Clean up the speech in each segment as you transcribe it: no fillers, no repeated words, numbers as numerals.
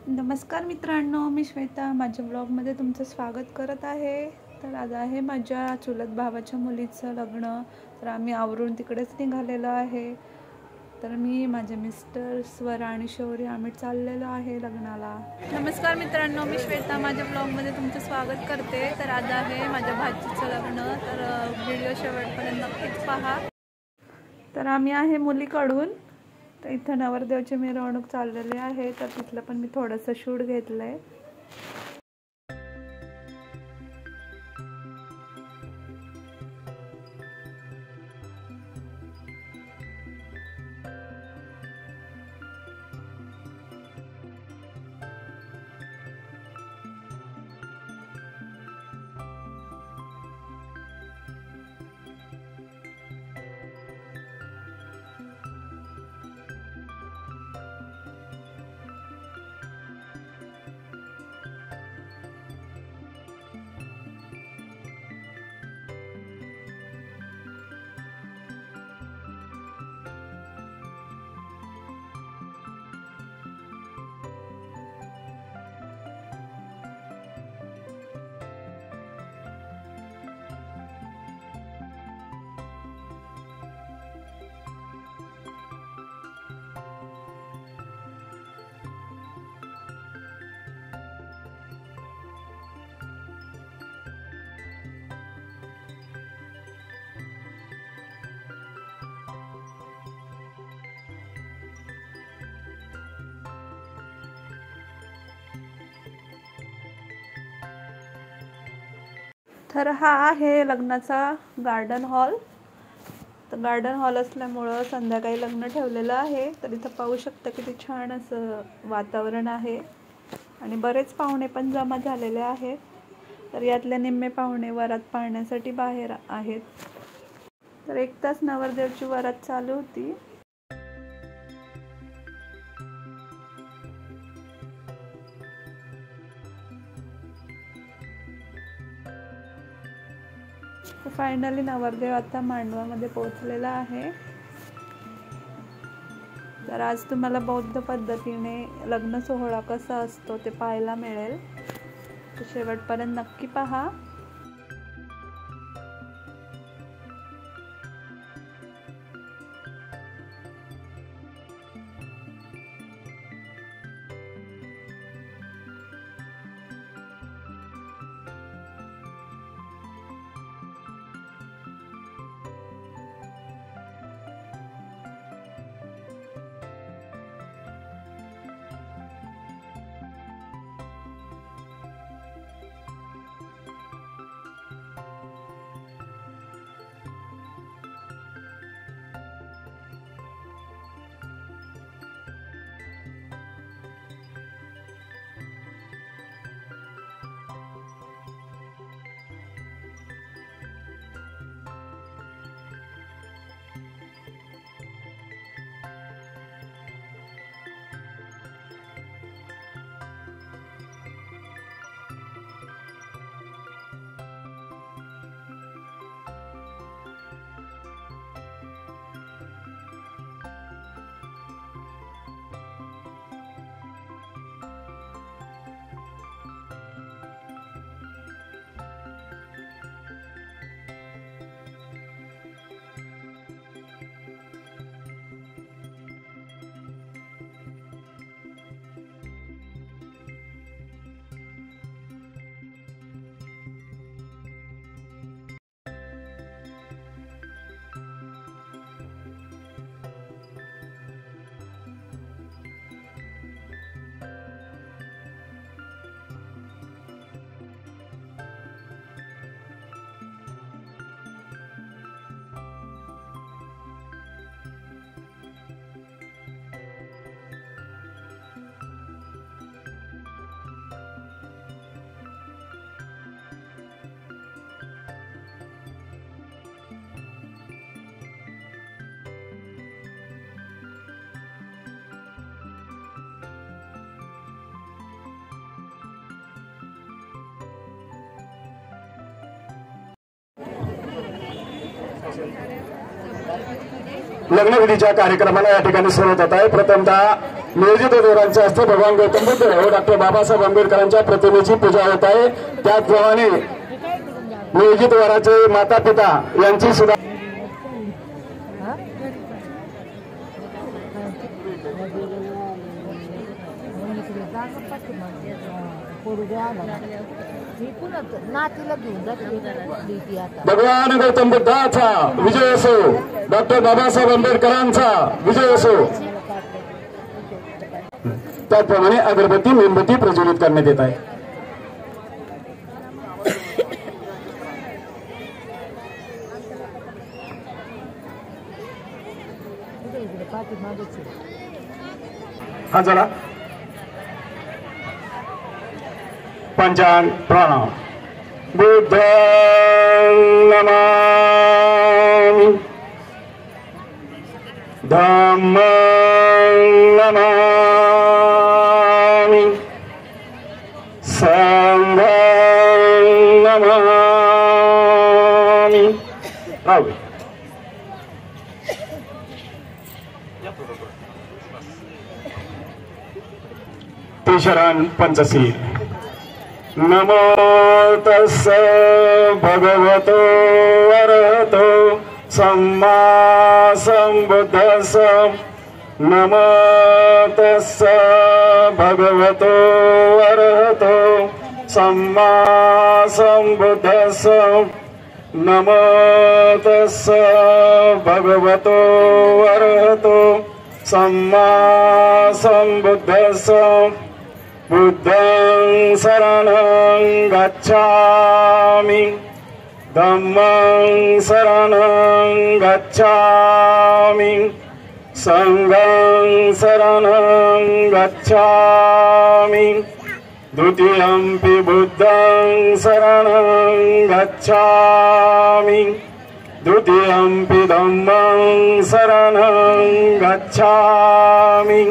नमस्कार मित्रांनो, मी श्वेता माझ्या ब्लॉगमध्ये तुमचं स्वागत करत आहे। तर आज आहे माझ्या चुलत भावाच्या मुलीचं लग्न। तर आम्ही आवरून तिकडेच निघालेलो आहे। तर मी माझे मिस्टर स्वरा आणि शौर्य आम्ही चाललेलो आहे लग्नाला। नमस्कार मित्रांनो, मी श्वेता माझ्या ब्लॉगमध्ये तुमचं स्वागत करते। तर आज आहे माझ्या भाचीचं लग्न, तर व्हिडिओ शेवटपर्यंत नक्कीच पहा। तर आम्ही आहे मुलीकडून, तर इथं नवरदेवाची मिरवणूक चाललेली आहे, तर तिथलं पण मी थोडंसं शूट घेतलंय। तर हा आहे लग्नाचा गार्डन हॉल। तर गार्डन हॉल असल्यामुळं संध्याकाळी लग्न ठेवलेलं आहे। तर इथं पाहू शकता किती छान असं वातावरण आहे आणि बरेच पाहुणे पण जमा झालेले आहेत। तर यातले निम्मे पाहुणे वरात पाहण्यासाठी बाहेर आहेत। तर 1 तास नवरदेवाची वरात चालू होती। तर फायनली नवरदेव आता मांडवामध्ये पोहोचलेला आहे। तर आज तुम्हाला बौद्ध पद्धतीने लग्न सोहळा कसा असतो ते पाहायला मिळेल, तर शेवटपर्यंत नक्की पहा। लग्नविधीच्या कार्यक्रमाला या ठिकाणी सुरुवात होत आहे। प्रथमतः नियोजित जोरांच्या हस्ते भगवान गौतम बुद्ध व डॉक्टर बाबासाहेब आंबेडकरांच्या प्रतिमेची पूजा होत आहे। त्याचप्रमाणे नियोजित वराचे माता पिता यांची सुद्धा भगवान गौतम बुद्धाचा विजय असो, डॉक्टर बाबासाहेब आंबेडकरांचा विजय असो। त्याप्रमाणे अगरबत्ती मेणबत्ती प्रज्वलित करण्यात येत आहे। हा जरा पंचांग प्रणाम। बुद्धं नमामि, धम्मं नमामि, संघं नमामि। राहुल तिशरण पंचशील। नमो तस्स भगवतो अरहतो सम्मा सम्बुद्धस्स। नमो तस्स भगवतो अरहतो सम्मा सम्बुद्धस्स। नमो तस्स भगवतो अरहतो सम्मा सम्बुद्धस्स। बुद्धं शरणं गच्छामि, धम्मं शरणं गच्छामि, संघं शरणं गच्छामि। द्वितीयंपि बुद्धं शरणं गच्छामि, द्वितीयंपि धम्मं शरणं गच्छामि,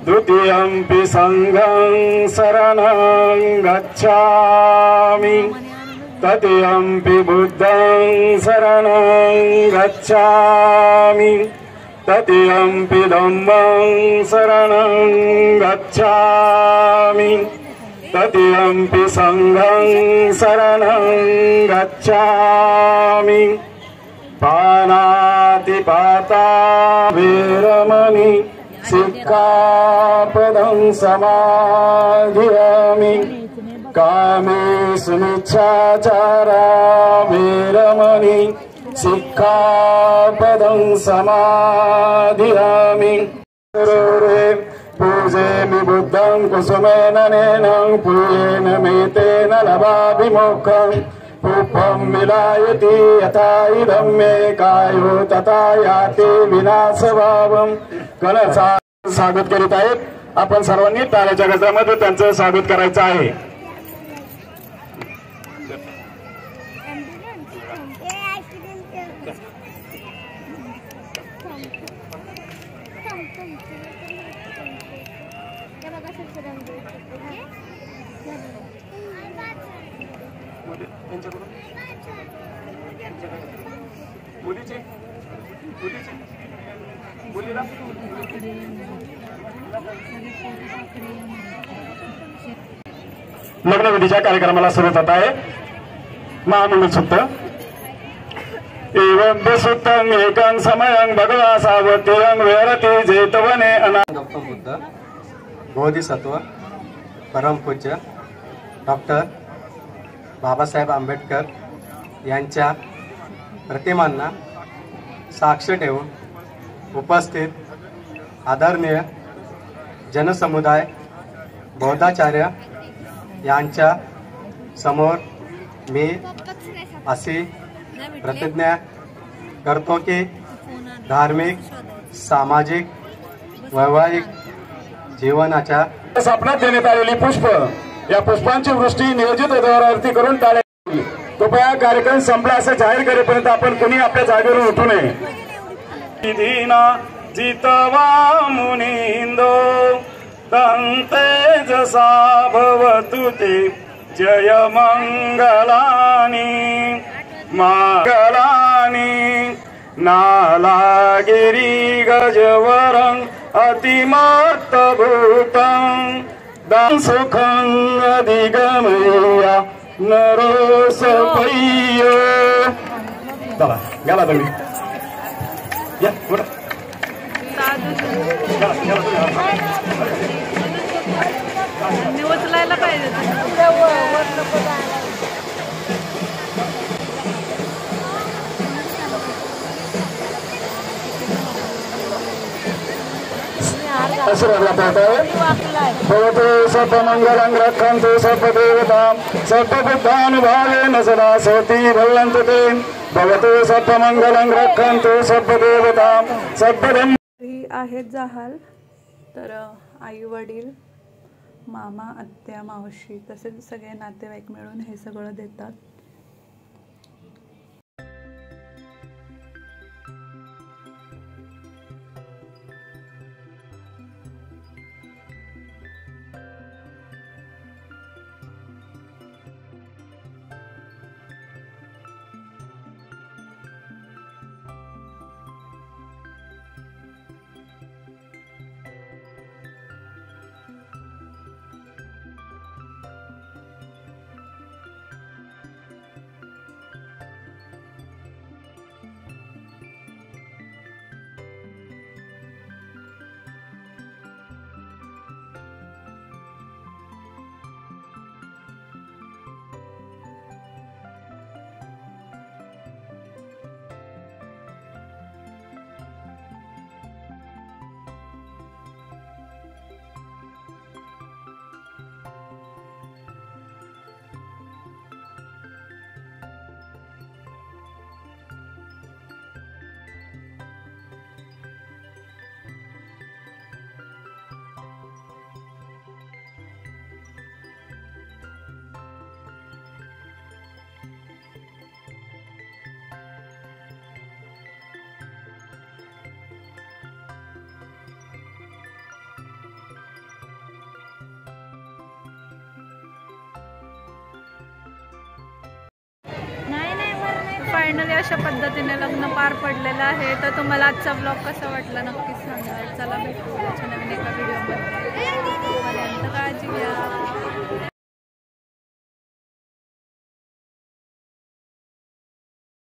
द्वितीयंपि संघं शरणं गच्छामि, तृतीयंपि बुद्धं शरणं गच्छामि, तृतीयंपि धम्मं शरणं गच्छामि, तृतीयंपि संघं शरणं गच्छामि। पानातिपाता वेरमणि सिक्खापदं समाधियामि। कामेषु मिच्छाचारा वेरमणि सिक्खापदं समाधियामि। पूजयामि बुद्धं कुसुमेन नयनं पूयेन मेतेन लभामि मोक्षं। पुष्पं विलायति यथा इदं मे कायो तथा याति विनाशभावं। गणसा स्वागत करीत आहेत। आपण सर्वांनी टाळ्याच्या गजरामध्ये त्यांचं स्वागत करायचं आहे। लग्नविधीच्या कार्यक्रमाला सुरुवात होत आहे। महामंगल सूक्त। एवं सुत्तं एकं समयं भगवा सावत्यं विहरति जेतवने। गौतम बुद्ध बोधिसत्व परमपूज्य डॉक्टर बाबासाहेब आंबेडकर यांच्या प्रतिमांना साक्ष ठेवून उपस्थित आदरणीय जनसमुदाय बौद्धाचार्य यांच्या समोर मी अशी प्रतिज्ञा करतो की धार्मिक, सामाजिक, वैवाहिक जीवनाच्या स्थापनात देण्यात आलेली पुष्प, या पुष्पांची वृष्टी नियोजित दरावरती करून टाळावी। कृपया कार्यक्रम संपला असं जाहीर करेपर्यंत आपण कोणी आपल्या जागेवरून उठू नये। दीना जितवा मुनींदो तेजसा भवतु ते जय मंगलानि मंगलानि। नालागिरी गजवरं अतिमात्तभूतं दान सुखं अधिगमया नरोसपय्यो. चला गेला तुम्ही या पुढे उचलायला पाहिजे. आशीर्वाद भवतु सर्वमङ्गलं रक्षन्तु सर्वदेवतां सर्वबुद्धानुभावेन सदा सती भवन्तु ते. भवतु सर्वमङ्गलं रक्षन्तु सर्वदेवतां सर्वधर्म. आहेत जहाल तर आई वडील मामा आत्या मावशी तसेच सगळे नातेवाईक मिळून हे सगळं देतात. फायनली अशा पद्धतीने लग्न पार पडलेलं आहे. तर तुम्हाला आजचा ब्लॉग कसा वाटला नक्कीच सांगा. चला भेटू नवीन एका व्हिडिओमध्ये.